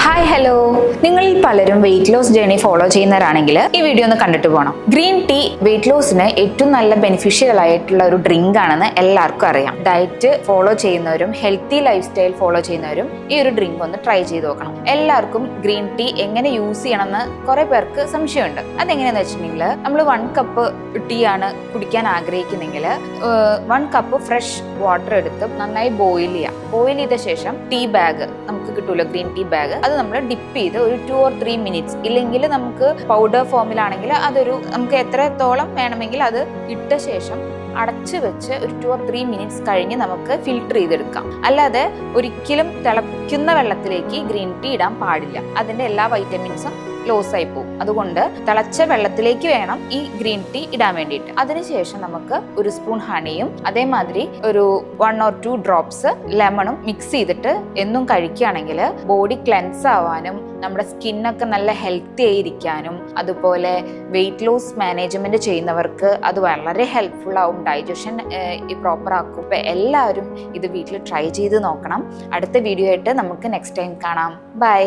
Hi hello, നിങ്ങളിൽ പലരും weight loss journey follow ചെയ്യുന്നവരാണെങ്കിൽ ഈ വീഡിയോ ഒന്ന് കണ്ടിട്ട് പോകണം. ഗ്രീൻ ടീ വെയിറ്റ് ലോസിന് ഏറ്റവും നല്ല ബെനിഫിഷ്യൽ ആയിട്ടുള്ള ഒരു ഡ്രിങ്ക് ആണെന്ന് എല്ലാവർക്കും അറിയാം. ഡയറ്റ് ഫോളോ ചെയ്യുന്നവരും ഹെൽത്തി ലൈഫ് സ്റ്റൈൽ ഫോളോ ചെയ്യുന്നവരും ഈ ഒരു ഡ്രിങ്ക് ഒന്ന് ട്രൈ ചെയ്ത് നോക്കണം. എല്ലാവർക്കും ഗ്രീൻ ടീ എങ്ങനെ യൂസ് ചെയ്യണമെന്ന് കുറെ പേർക്ക് സംശയമുണ്ട്. അതെങ്ങനെയാന്ന് വെച്ചിട്ടുണ്ടെങ്കിൽ നമ്മൾ 1 കപ്പ് ടീ ആണ് കുടിക്കാൻ ആഗ്രഹിക്കുന്നെങ്കിൽ 1 കപ്പ് ഫ്രഷ് വാട്ടർ എടുത്ത് നന്നായി ബോയിൽ ചെയ്യുക. ബോയിൽ ചെയ്ത ശേഷം ടീ ബാഗ് നമുക്ക് കിട്ടൂല, ഗ്രീൻ ടീ ബാഗ്, അത് നമ്മൾ ഡിപ്പ് ചെയ്ത് ഒരു 2 or 3 മിനിറ്റ്സ്, ഇല്ലെങ്കിൽ നമുക്ക് പൗഡർ ഫോമിലാണെങ്കിൽ അതൊരു നമുക്ക് എത്രത്തോളം വേണമെങ്കിൽ അത് ഇട്ട ശേഷം അടച്ചു വെച്ച് ഒരു 2 or 3 മിനിറ്റ്സ് കഴിഞ്ഞ് നമുക്ക് ഫിൽട്ടർ ചെയ്തെടുക്കാം. അല്ലാതെ ഒരിക്കലും തിളപ്പിക്കുന്ന വെള്ളത്തിലേക്ക് ഗ്രീൻ ടീ ഇടാൻ പാടില്ല. അതിന്റെ എല്ലാ വൈറ്റമിൻസും ലോസ് ആയി പോകും. അതുകൊണ്ട് തിളച്ച വെള്ളത്തിലേക്ക് വേണം ഈ ഗ്രീൻ ടീ ഇടാൻ വേണ്ടിയിട്ട്. അതിനുശേഷം നമുക്ക് ഒരു സ്പൂൺ ഹണിയും അതേമാതിരി ഒരു 1 or 2 ഡ്രോപ്സ് ലെമണും മിക്സ് ചെയ്തിട്ട് എന്നും കഴിക്കുകയാണെങ്കിൽ ബോഡി ക്ലെൻസ് ആവാനും നമ്മുടെ സ്കിന്നൊക്കെ നല്ല ഹെൽത്തി ആയിരിക്കാനും അതുപോലെ വെയിറ്റ് ലോസ് മാനേജ്മെന്റ് ചെയ്യുന്നവർക്ക് അത് വളരെ ഹെൽപ്ഫുൾ ആവും. ഡൈജഷൻ പ്രോപ്പർ ആക്കും. ഇപ്പം എല്ലാവരും ഇത് വീട്ടിൽ ട്രൈ ചെയ്ത് നോക്കണം. അടുത്ത വീഡിയോ ആയിട്ട് നമുക്ക് നെക്സ്റ്റ് ടൈം കാണാം. ബൈ.